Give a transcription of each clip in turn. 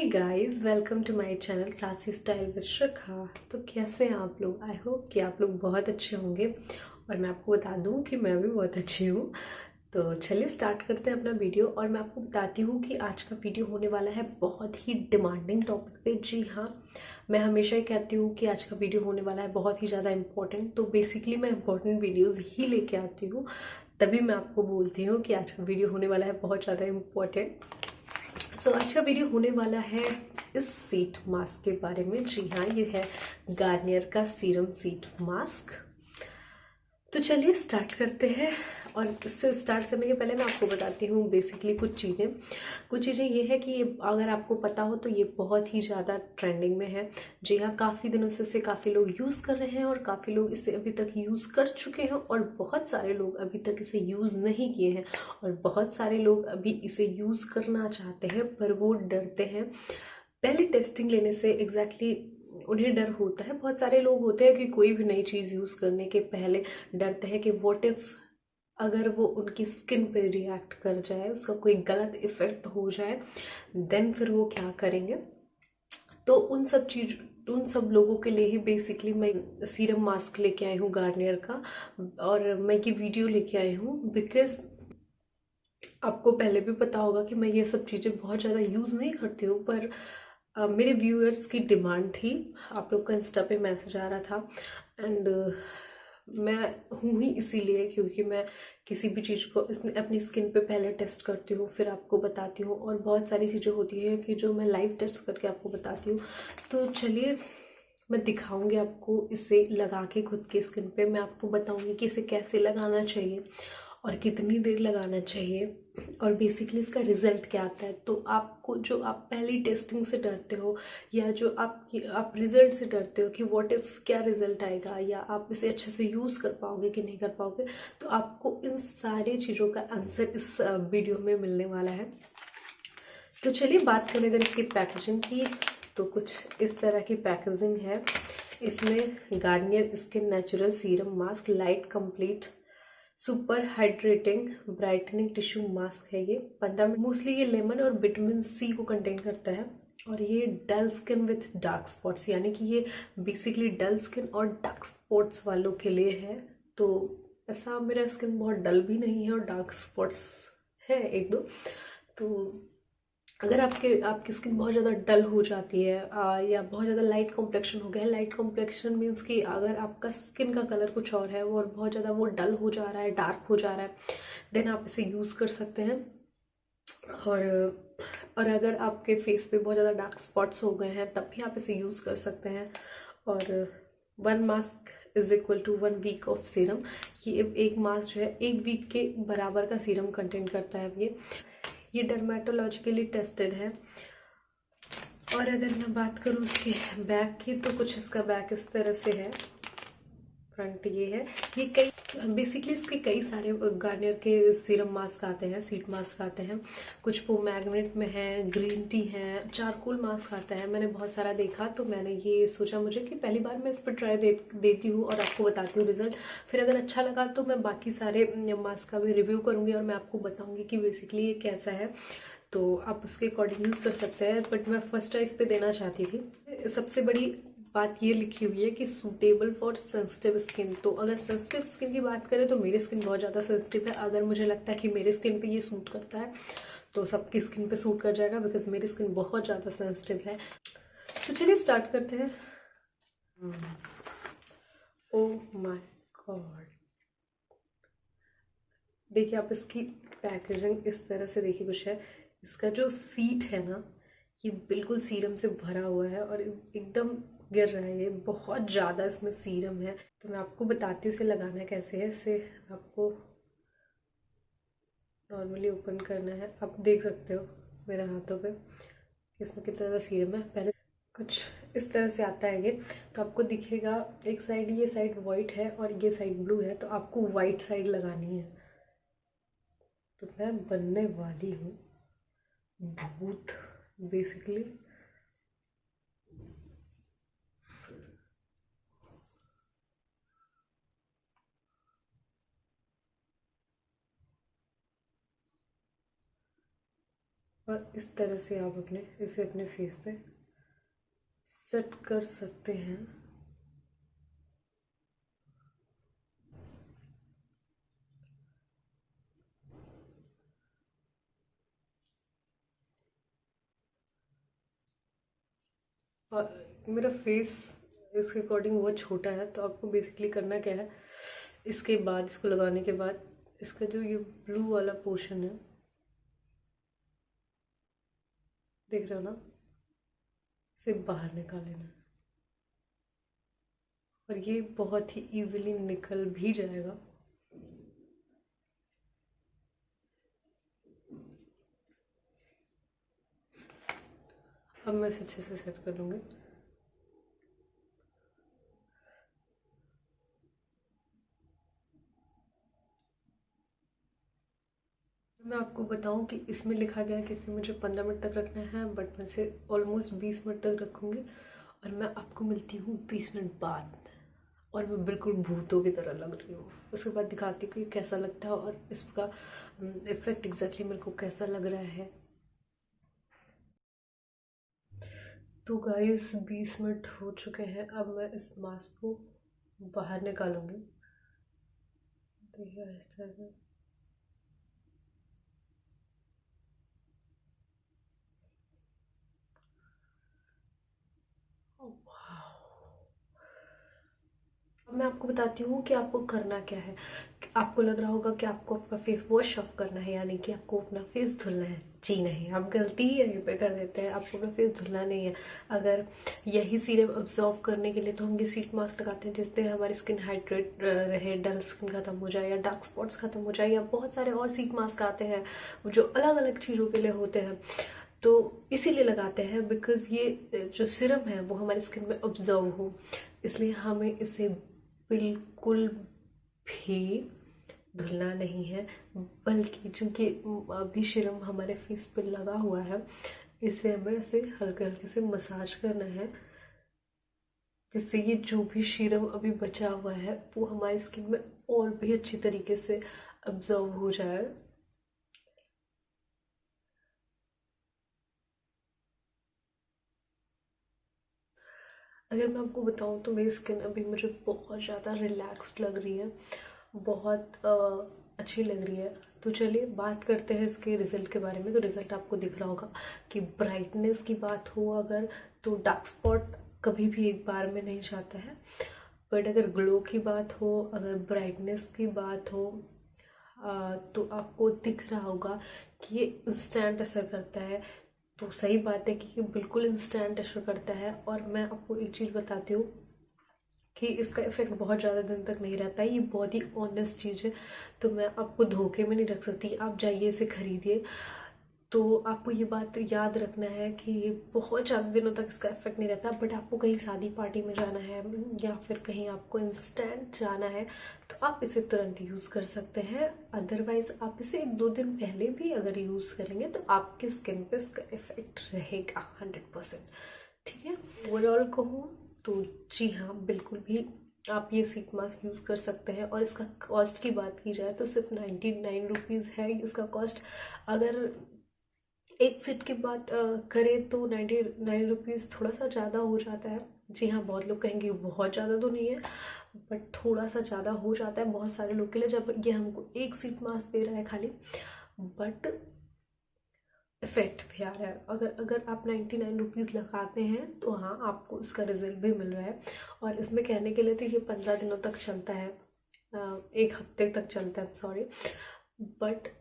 Guys, welcome to my channel classy style with Shrikha. तो कैसे हैं आप लोग? आई होप कि आप लोग बहुत अच्छे होंगे और मैं आपको बता दूं कि मैं भी बहुत अच्छी हूँ। तो चलिए स्टार्ट करते हैं अपना वीडियो। और मैं आपको बताती हूँ कि आज का वीडियो होने वाला है बहुत ही डिमांडिंग टॉपिक पे। जी हाँ, मैं हमेशा ही कहती हूँ कि आज का वीडियो होने वाला है बहुत ही ज़्यादा इम्पोर्टेंट। तो बेसिकली मैं इम्पोर्टेंट वीडियोज़ ही लेके आती हूँ, तभी मैं आपको बोलती हूँ कि आज का वीडियो होने वाला है बहुत ज़्यादा इम्पोर्टेंट। अच्छा वीडियो होने वाला है इस सीट मास्क के बारे में। जी हाँ, ये है गार्नियर का सीरम सीट मास्क। तो चलिए स्टार्ट करते हैं। और इससे स्टार्ट करने के पहले मैं आपको बताती हूँ बेसिकली कुछ चीज़ें ये है कि ये अगर आपको पता हो तो ये बहुत ही ज़्यादा ट्रेंडिंग में है। जी हाँ, काफ़ी दिनों से इसे काफ़ी लोग यूज़ कर रहे हैं और काफ़ी लोग इसे अभी तक यूज़ कर चुके हैं और बहुत सारे लोग अभी तक इसे यूज़ नहीं किए हैं और बहुत सारे लोग अभी इसे यूज़ करना चाहते हैं पर वो डरते हैं पहले टेस्टिंग लेने से। एग्जैक्टली उन्हें डर होता है। बहुत सारे लोग होते हैं कि कोई भी नई चीज़ यूज़ करने के पहले डरते हैं कि व्हाट इफ़ अगर वो उनकी स्किन पे रिएक्ट कर जाए, उसका कोई गलत इफ़ेक्ट हो जाए, देन फिर वो क्या करेंगे। तो उन सब लोगों के लिए ही बेसिकली मैं सीरम मास्क लेके आई हूँ गार्नियर का। और मैं ये वीडियो लेके आई हूँ बिकॉज आपको पहले भी पता होगा कि मैं ये सब चीज़ें बहुत ज़्यादा यूज़ नहीं करती हूँ, पर मेरे व्यूअर्स की डिमांड थी। आप लोग का इंस्टा पे मैसेज आ रहा था एंड मैं हूँ ही इसीलिए क्योंकि मैं किसी भी चीज़ को अपनी स्किन पे पहले टेस्ट करती हूँ, फिर आपको बताती हूँ। और बहुत सारी चीज़ें होती हैं कि जो मैं लाइव टेस्ट करके आपको बताती हूँ। तो चलिए मैं दिखाऊंगी आपको इसे लगा के खुद के स्किन पे। मैं आपको बताऊंगी कि इसे कैसे लगाना चाहिए और कितनी देर लगाना चाहिए और बेसिकली इसका रिजल्ट क्या आता है। तो आपको जो आप पहली टेस्टिंग से डरते हो या जो आप रिजल्ट से डरते हो कि व्हाट इफ़ क्या रिजल्ट आएगा या आप इसे अच्छे से यूज़ कर पाओगे कि नहीं कर पाओगे, तो आपको इन सारी चीज़ों का आंसर इस वीडियो में मिलने वाला है। तो चलिए बात करें अगर इसकी पैकेजिंग की, तो कुछ इस तरह की पैकेजिंग है। इसमें Garnier skin natural serum mask light complete super hydrating brightening tissue mask है। ये 15 मोस्टली ये लेमन और विटामिन सी को कंटेन करता है। और ये dull skin with dark spots, यानी कि ये बेसिकली डल स्किन और डार्क स्पॉट्स वालों के लिए है। तो ऐसा मेरा स्किन बहुत डल भी नहीं है और डार्क स्पॉट्स है एक दो। तो अगर आपकी स्किन बहुत ज़्यादा डल हो जाती है या बहुत ज़्यादा लाइट कॉम्प्लेक्शन हो गया है, लाइट कॉम्प्लेक्शन मीन्स कि अगर आपका स्किन का कलर कुछ और है और बहुत ज़्यादा वो डल हो जा रहा है, डार्क हो जा रहा है, देन आप इसे यूज़ कर सकते हैं। और और अगर आपके फेस पे बहुत ज़्यादा डार्क स्पॉट्स हो गए हैं तब भी आप इसे यूज़ कर सकते हैं। और 1 mask is equal to 1 week of serum. ये एक मास्क जो है 1 वीक के बराबर का सीरम कंटेन करता है। ये डर्मेटोलॉजिकली टेस्टेड है। और अगर मैं बात करूँ उसके बैक की, तो कुछ इसका बैक इस तरह से है। फ्रंट ये है। ये कई बेसिकली इसके कई सारे गार्नियर के सीरम मास्क आते हैं, सीट मास्क आते हैं। कुछ पोमैग्नेट में है, ग्रीन टी है, चारकोल मास्क आता है। मैंने बहुत सारा देखा तो मैंने ये सोचा मुझे कि पहली बार मैं इस पर ट्राई देती हूँ और आपको बताती हूँ रिजल्ट। फिर अगर अच्छा लगा तो मैं बाकी सारे मास्क का भी रिव्यू करूँगी और मैं आपको बताऊँगी कि बेसिकली ये कैसा है। तो आप उसके अकॉर्डिंग यूज़ कर सकते हैं। बट मैं फर्स्ट ट्राई इस पर देना चाहती थी। सबसे बड़ी बात ये लिखी हुई है कि सूटेबल फॉर सेंसिटिव स्किन। तो अगर सेंसिटिव स्किन की बात करें तो मेरी स्किन बहुत ज़्यादा सेंसिटिव है। अगर मुझे लगता है कि मेरे स्किन पे ये सूट करता है तो सबकी स्किन पे सूट कर जाएगा, बिकॉज मेरी स्किन बहुत ज़्यादा सेंसिटिव है। तो चलिए स्टार्ट करते हैं। ओह माय गॉड, देखिए आप इसकी पैकेजिंग इस तरह से देखिए कुछ है। इसका जो सीट है ना, ये बिल्कुल सीरम से भरा हुआ है और एकदम गिर रहा है। ये बहुत ज़्यादा इसमें सीरम है। तो मैं आपको बताती हूँ इसे लगाना कैसे है। इसे आपको नॉर्मली ओपन करना है। आप देख सकते हो मेरे हाथों पे इसमें कितना ज़्यादा सीरम है। पहले कुछ इस तरह से आता है ये। तो आपको दिखेगा एक साइड, ये साइड वाइट है और ये साइड ब्लू है, तो आपको वाइट साइड लगानी है। तो मैं बनने वाली हूँ भूत बेसिकली। और इस तरह से आप इसे अपने फेस पे सेट कर सकते हैं। और मेरा फेस इसके अकॉर्डिंग बहुत छोटा है, तो आपको बेसिकली करना क्या है, इसके बाद इसको लगाने के बाद इसका जो ये ब्लू वाला पोर्शन है, देख रहे हो ना, इसे बाहर निकाल लेना है। और ये बहुत ही इजीली निकल भी जाएगा। अब मैं इसे अच्छे से सेट कर लूँगी। मैं आपको बताऊं कि इसमें लिखा गया है कि इसे मुझे 15 मिनट तक रखना है, बट मैं इसे ऑलमोस्ट 20 मिनट तक रखूँगी। और मैं आपको मिलती हूँ 20 मिनट बाद, और मैं बिल्कुल भूतों की तरह लग रही हूँ। उसके बाद दिखाती हूँ कि कैसा लगता है और इसका इफ़ेक्ट एग्जैक्टली मेरे को कैसा लग रहा है। तो गाइस 20 मिनट हो चुके हैं। अब मैं इस मास्क को बाहर निकालूंगी। देखिए इस तरह से। अब मैं आपको बताती हूँ कि आपको करना क्या है। आपको लग रहा होगा कि आपको आपका फेस वॉश ऑफ करना है, यानी कि आपको अपना फेस धुलना है। जी नहीं, आप गलती ही यहीं पे कर देते हैं। आपको अपना फेस धुलना नहीं है। अगर यही सीरम ऑब्जॉर्व करने के लिए तो हम ये शीट मास्क लगाते हैं, जिससे हमारी स्किन हाइड्रेट रहे, डल स्किन खत्म हो जाए या डार्क स्पॉट्स खत्म हो जाए, या बहुत सारे और शीट मास्क आते हैं जो अलग अलग चीज़ों के लिए होते हैं। तो इसीलिए लगाते हैं बिकॉज़ ये जो सीरम है वो हमारी स्किन में ऑब्जर्व हो। इसलिए हमें इसे बिल्कुल भी धुलना नहीं है, बल्कि चूंकि अभी सीरम हमारे फेस पे लगा हुआ है, इसे हमें ऐसे हल्के हल्के से मसाज करना है, जिससे ये जो भी सीरम अभी बचा हुआ है वो हमारी स्किन में और भी अच्छी तरीके से अब्जॉर्व हो जाए। अगर मैं आपको बताऊं तो मेरी स्किन अभी मुझे बहुत ज़्यादा रिलैक्स्ड लग रही है, बहुत अच्छी लग रही है। तो चलिए बात करते हैं इसके रिज़ल्ट के बारे में। तो रिज़ल्ट आपको दिख रहा होगा कि ब्राइटनेस की बात हो अगर, तो डार्क स्पॉट कभी भी एक बार में नहीं जाता है। बट अगर ग्लो की बात हो, अगर ब्राइटनेस की बात हो, तो आपको दिख रहा होगा कि ये इंस्टेंट असर करता है। तो सही बात है कि ये बिल्कुल इंस्टेंट असर करता है। और मैं आपको एक चीज़ बताती हूँ कि इसका इफ़ेक्ट बहुत ज़्यादा दिन तक नहीं रहता है। ये बहुत ही ऑनेस्ट चीज़ है, तो मैं आपको धोखे में नहीं रख सकती। आप जाइए इसे खरीदिए। तो आपको ये बात याद रखना है कि ये बहुत ज़्यादा दिनों तक इसका इफेक्ट नहीं रहता। बट आपको कहीं शादी पार्टी में जाना है या फिर कहीं आपको इंस्टेंट जाना है तो आप इसे तुरंत यूज़ कर सकते हैं। अदरवाइज़ आप इसे 1-2 दिन पहले भी अगर यूज़ करेंगे तो आपकी स्किन पे इसका इफेक्ट रहेगा 100%। ठीक है, ओवरऑल कहूँ तो जी हाँ, बिल्कुल भी आप ये शीट मास्क यूज़ कर सकते हैं। और इसका कॉस्ट की बात की जाए तो सिर्फ 99 रुपीज़ है इसका कॉस्ट। अगर एक सेट की बात करें तो 99 रुपीज़ थोड़ा सा ज़्यादा हो जाता है। जी हाँ, बहुत लोग कहेंगे बहुत ज़्यादा तो नहीं है, बट थोड़ा सा ज़्यादा हो जाता है बहुत सारे लोग के लिए, जब ये हमको एक सीट मास्क दे रहा है खाली। बट इफेक्ट भी आ रहा है। अगर अगर आप 99 रुपीज़ लगाते हैं तो हाँ, आपको इसका रिजल्ट भी मिल रहा है। और इसमें कहने के लिए तो ये 15 दिनों तक चलता है, 1 हफ्ते तक चलता है, सॉरी। बट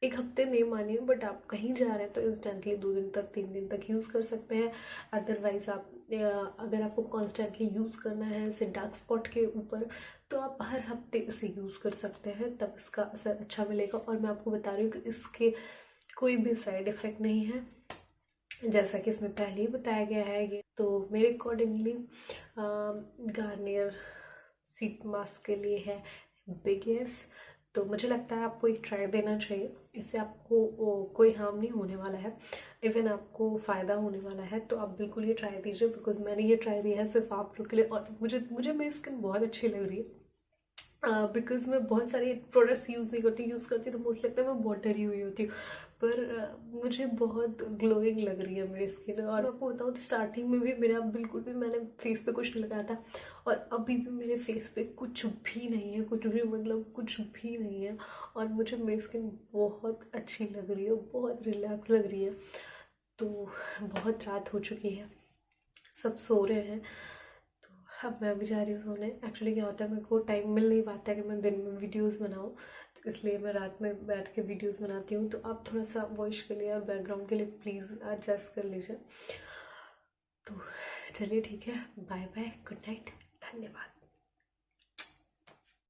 1 हफ्ते नहीं मानिए, बट आप कहीं जा रहे हैं तो इंस्टेंटली 2 दिन तक 3 दिन तक यूज़ कर सकते हैं। अदरवाइज आप अगर आपको कॉन्स्टेंटली यूज़ करना है इसे डार्क स्पॉट के ऊपर, तो आप हर हफ्ते इसे यूज़ कर सकते हैं, तब इसका असर अच्छा मिलेगा। और मैं आपको बता रही हूँ कि इसके कोई भी साइड इफ़ेक्ट नहीं है, जैसा कि इसमें पहले ही बताया गया है। ये तो मेरे अकॉर्डिंगली गार्नियर शीट मास्क के लिए है बिग यस। तो मुझे लगता है आपको एक ट्राई देना चाहिए। इससे आपको कोई हार्म नहीं होने वाला है, इवन आपको फ़ायदा होने वाला है। तो आप बिल्कुल ये ट्राई दीजिए, बिकॉज मैंने ये ट्राई दिया है सिर्फ आप लोग के लिए। और मुझे मुझे मेरी स्किन बहुत अच्छी लग रही है, बिकॉज मैं बहुत सारे प्रोडक्ट्स यूज़ नहीं करती, यूज़ करती तो मोस्टली लगता है मैं बहुत डरी हुई होती हूँ, पर मुझे बहुत ग्लोइंग लग रही है मेरी स्किन। और मैं आपको बताऊँ तो स्टार्टिंग में भी मेरा बिल्कुल भी मैंने फेस पे कुछ नहीं लगाया था, और अभी भी मेरे फेस पे कुछ भी नहीं है, कुछ भी मतलब कुछ भी नहीं है, और मुझे मेरी स्किन बहुत अच्छी लग रही है, बहुत रिलैक्स लग रही है। तो बहुत रात हो चुकी है, सब सो रहे हैं, तो अब मैं भी जा रही हूँ सोने। एक्चुअली क्या होता है, मेरे को टाइम मिल नहीं पाता है कि मैं दिन में वीडियोस बनाऊँ, तो इसलिए मैं रात में बैठ के वीडियोस बनाती हूँ। तो आप थोड़ा सा वॉइस के लिए और बैकग्राउंड के लिए प्लीज़ एडजस्ट कर लीजिए। तो चलिए ठीक है, बाय बाय, गुड नाइट, धन्यवाद।